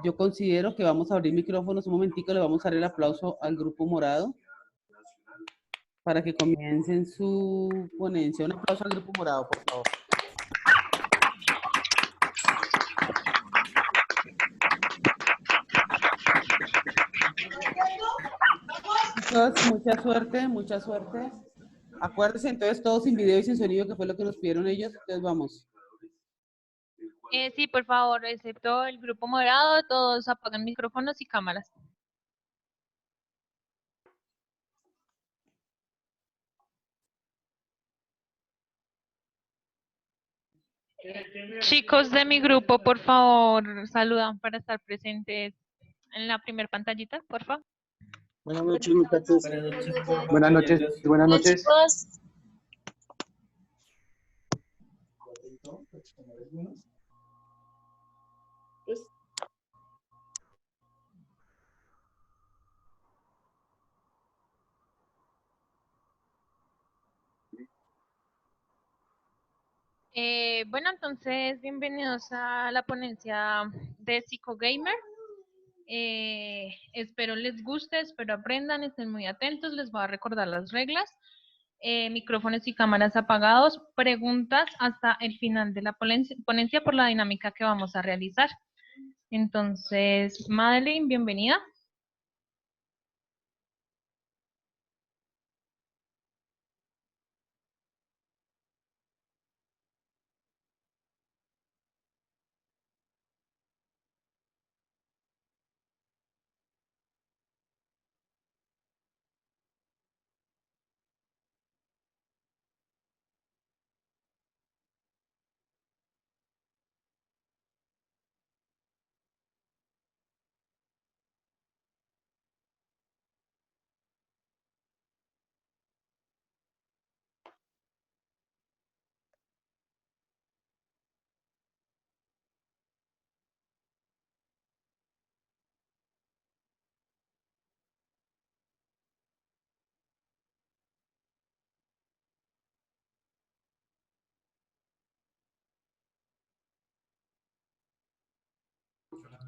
Yo considero que vamos a abrir micrófonos un momentico, le vamos a dar el aplauso al grupo morado para que comiencen su ponencia. Un aplauso al grupo morado, por favor. Chicos, mucha suerte, mucha suerte. Acuérdense entonces todos sin video y sin sonido, que fue lo que nos pidieron ellos. Entonces vamos. Sí, por favor, excepto el grupo morado, todos apagan micrófonos y cámaras. Chicos de mi grupo, por favor, saludan para estar presentes en la primera pantallita, por favor. Buenas noches, muchachos. Buenas noches. Buenas noches. Bueno, entonces, bienvenidos a la ponencia de Psicogamer. Espero les guste, espero aprendan, estén muy atentos, les voy a recordar las reglas. Micrófonos y cámaras apagados, preguntas hasta el final de la ponencia por la dinámica que vamos a realizar. Entonces, Madeline, bienvenida.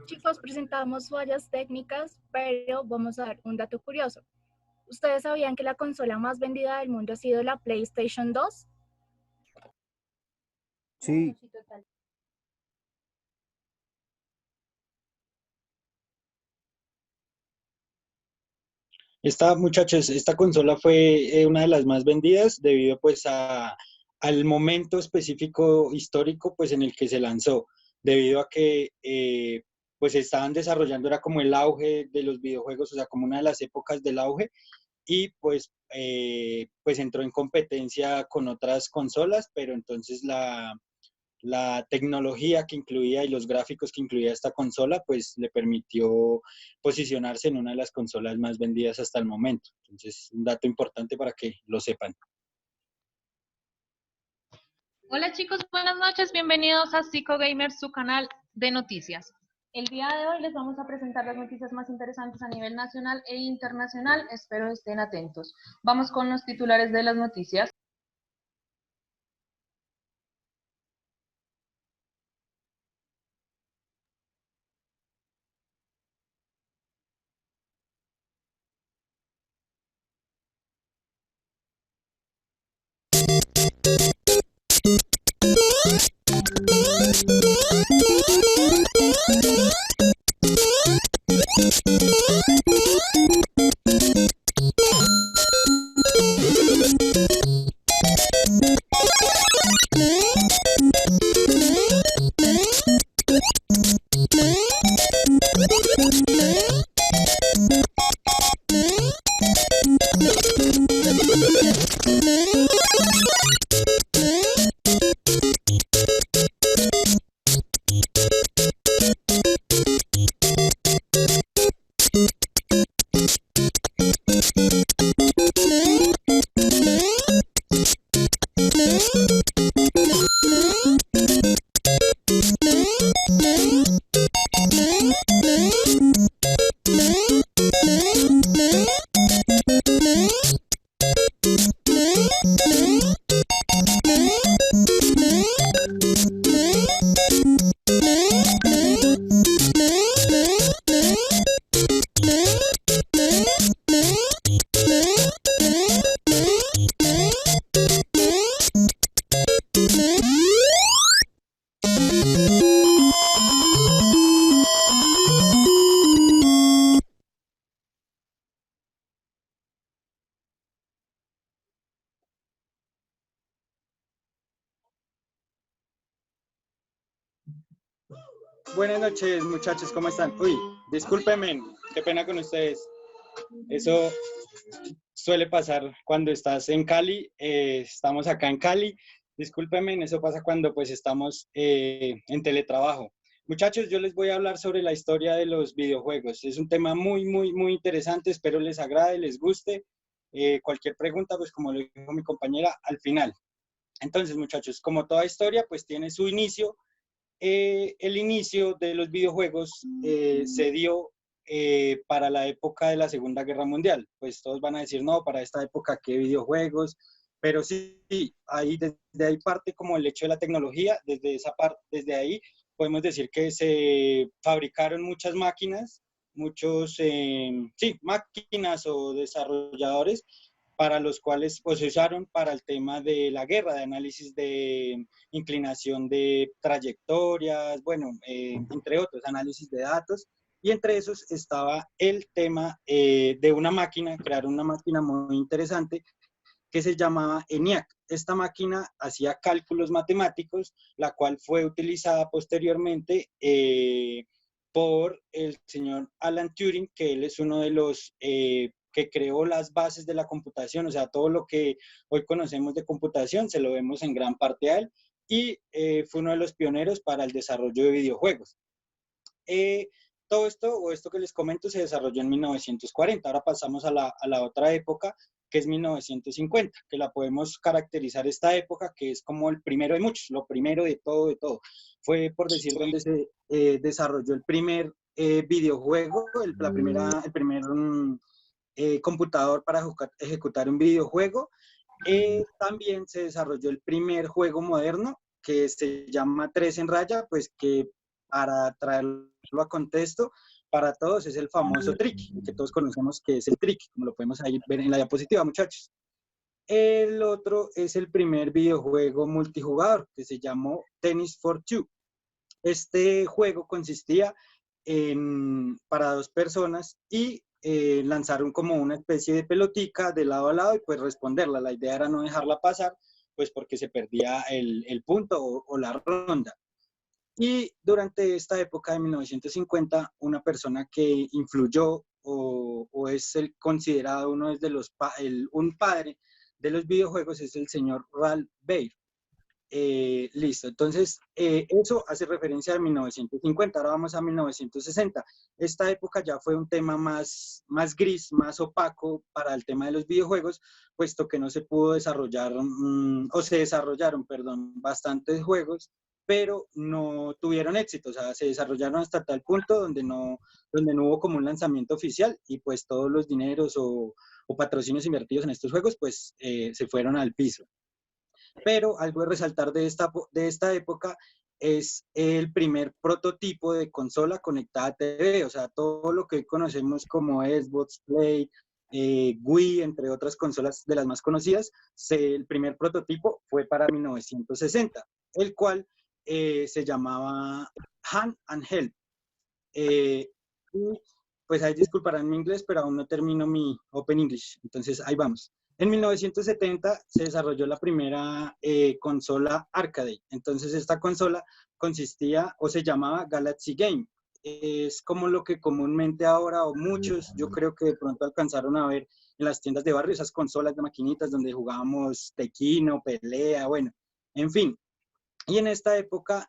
Chicos, presentamos fallas técnicas, pero vamos a dar un dato curioso. ¿Ustedes sabían que la consola más vendida del mundo ha sido la PlayStation 2? Sí. Muchachos, esta consola fue una de las más vendidas debido pues al momento específico histórico pues en el que se lanzó, debido a que pues estaban desarrollando, era como el auge de los videojuegos, o sea, como una de las épocas del auge, y pues entró en competencia con otras consolas, pero entonces la tecnología que incluía y los gráficos que incluía esta consola, pues le permitió posicionarse en una de las consolas más vendidas hasta el momento. Entonces, un dato importante para que lo sepan. Hola chicos, buenas noches, bienvenidos a Psicogamer, su canal de noticias. El día de hoy les vamos a presentar las noticias más interesantes a nivel nacional e internacional, espero estén atentos. Vamos con los titulares de las noticias. Buenas noches, muchachos, ¿cómo están? Uy, discúlpenme, qué pena con ustedes. Eso suele pasar cuando estás en Cali, estamos acá en Cali. Discúlpenme, eso pasa cuando pues estamos en teletrabajo. Muchachos, yo les voy a hablar sobre la historia de los videojuegos. Es un tema muy interesante, espero les agrade, les guste. Cualquier pregunta, pues como lo dijo mi compañera, al final. Entonces, muchachos, como toda historia, pues tiene su inicio. El inicio de los videojuegos se dio para la época de la Segunda Guerra Mundial. Pues todos van a decir, no, para esta época, ¿qué videojuegos? Pero sí, ahí, desde ahí parte como el hecho de la tecnología, desde esa parte, desde ahí podemos decir que se fabricaron muchas máquinas, máquinas o desarrolladores para los cuales pues, se usaron para el tema de la guerra, de análisis de inclinación de trayectorias, bueno, entre otros, análisis de datos, y entre esos estaba el tema de una máquina, crear una máquina muy interesante que se llamaba ENIAC. Esta máquina hacía cálculos matemáticos, la cual fue utilizada posteriormente por el señor Alan Turing, que él es uno de los que creó las bases de la computación, o sea, todo lo que hoy conocemos de computación se lo vemos en gran parte a él, y fue uno de los pioneros para el desarrollo de videojuegos. Todo esto, o esto que les comento, se desarrolló en 1940. Ahora pasamos a la otra época, que es 1950, que la podemos caracterizar esta época, que es como el primero de muchos, lo primero de todo. Fue, por decir, donde se desarrolló el primer videojuego, el primer computador para ejecutar un videojuego. También se desarrolló el primer juego moderno, que se llama 3 en raya, pues que para traerlo a contexto, para todos es el famoso Tricky, que todos conocemos que es el Tricky, como lo podemos ahí ver en la diapositiva, muchachos. El otro es el primer videojuego multijugador, que se llamó Tennis for Two. Este juego consistía para 2 personas y lanzaron como una especie de pelotica de lado a lado y pues responderla. La idea era no dejarla pasar, pues porque se perdía el punto o la ronda. Y durante esta época de 1950, una persona que influyó o es considerado uno de los un padre de los videojuegos es el señor Ralph Baer. Listo, entonces eso hace referencia a 1950, ahora vamos a 1960. Esta época ya fue un tema más gris, más opaco para el tema de los videojuegos, puesto que no se pudo desarrollar, o se desarrollaron, perdón, bastantes juegos, pero no tuvieron éxito, o sea, se desarrollaron hasta tal punto donde no hubo como un lanzamiento oficial y pues todos los dineros o patrocinios invertidos en estos juegos pues se fueron al piso. Pero algo de resaltar de esta época es el primer prototipo de consola conectada a TV, o sea, todo lo que hoy conocemos como Xbox, Play, Wii, entre otras consolas de las más conocidas, el primer prototipo fue para 1960, el cual se llamaba Hand and Help. Y pues ahí disculparán mi inglés, pero aún no termino mi Open English, entonces ahí vamos. En 1970 se desarrolló la primera consola arcade. Entonces esta consola consistía o se llamaba Galaxy Game. Es como lo que comúnmente ahora, o muchos, yo creo que de pronto alcanzaron a ver en las tiendas de barrio, esas consolas de maquinitas donde jugábamos tequino, pelea, bueno, en fin. Y en esta época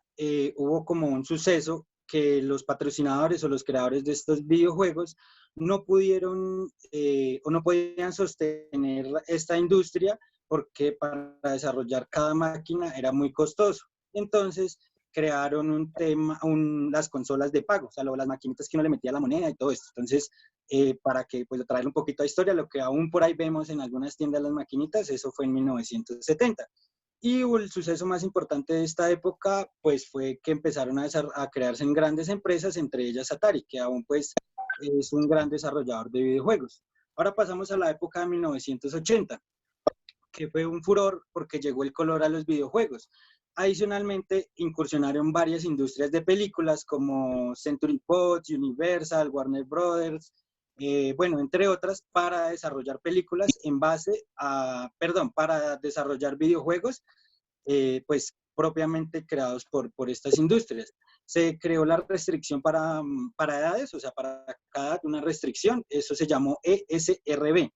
hubo como un suceso que los patrocinadores o los creadores de estos videojuegos no pudieron o no podían sostener esta industria porque para desarrollar cada máquina era muy costoso. Entonces crearon las consolas de pago, o sea, las maquinitas que uno le metía la moneda y todo esto. Entonces, para que pues traerle un poquito de historia, lo que aún por ahí vemos en algunas tiendas las maquinitas, eso fue en 1970. Y el suceso más importante de esta época, pues fue que empezaron a crearse en grandes empresas, entre ellas Atari, que aún pues es un gran desarrollador de videojuegos. Ahora pasamos a la época de 1980, que fue un furor porque llegó el color a los videojuegos. Adicionalmente, incursionaron varias industrias de películas como Century Fox, Universal, Warner Brothers, bueno, entre otras, para desarrollar películas para desarrollar videojuegos, pues propiamente creados por estas industrias. se creó la restricción para edades, o sea, para cada edad una restricción, eso se llamó ESRB.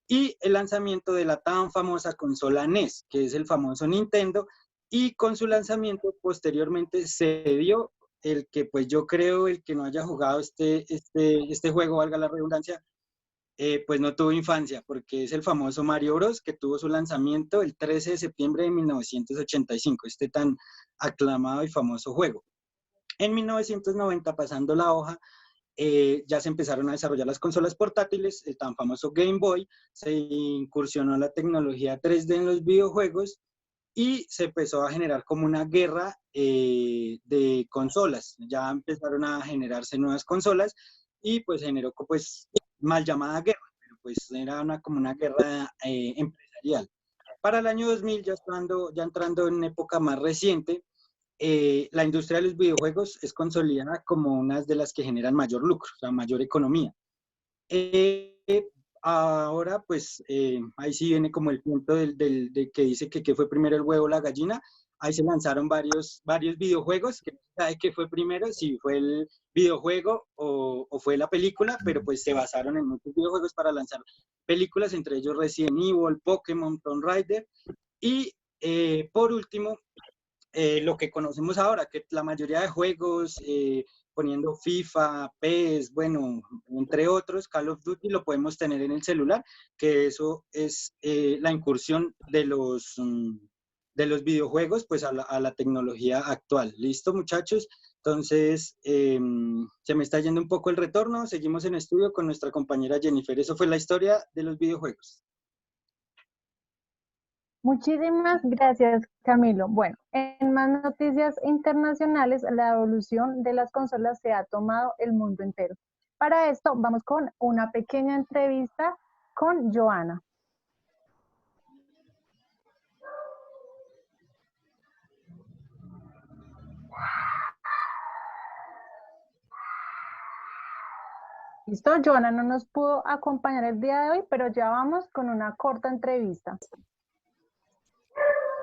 Y el lanzamiento de la tan famosa consola NES, que es el famoso Nintendo, y con su lanzamiento posteriormente se dio el que, pues yo creo, el que no haya jugado este juego, valga la redundancia, pues no tuvo infancia, porque es el famoso Mario Bros. Que tuvo su lanzamiento el 13 de septiembre de 1985, este tan aclamado y famoso juego. En 1990, pasando la hoja, ya se empezaron a desarrollar las consolas portátiles, el tan famoso Game Boy, se incursionó la tecnología 3D en los videojuegos y se empezó a generar como una guerra de consolas. Ya empezaron a generarse nuevas consolas y pues generó pues mal llamada guerra, pero pues era como una guerra empresarial. Para el año 2000, ya entrando en época más reciente, la industria de los videojuegos es consolidada como una de las que generan mayor lucro, o sea, mayor economía. Ahora, pues, ahí sí viene como el punto de que dice que fue primero el huevo o la gallina. Ahí se lanzaron varios videojuegos, que no se sabe qué fue primero, si fue el videojuego o fue la película, pero pues se basaron en muchos videojuegos para lanzar películas, entre ellos Resident Evil, Pokémon, Tomb Raider, y por último, lo que conocemos ahora, que la mayoría de juegos, poniendo FIFA, PES, bueno, entre otros, Call of Duty, lo podemos tener en el celular, que eso es la incursión de los videojuegos pues a la tecnología actual. ¿Listo, muchachos? Entonces, se me está yendo un poco el retorno, seguimos en estudio con nuestra compañera Jennifer. Eso fue la historia de los videojuegos. Muchísimas gracias, Camilo. Bueno, en más noticias internacionales, la evolución de las consolas se ha tomado el mundo entero. Para esto, vamos con una pequeña entrevista con Joana. Listo, Joana no nos pudo acompañar el día de hoy, pero ya vamos con una corta entrevista.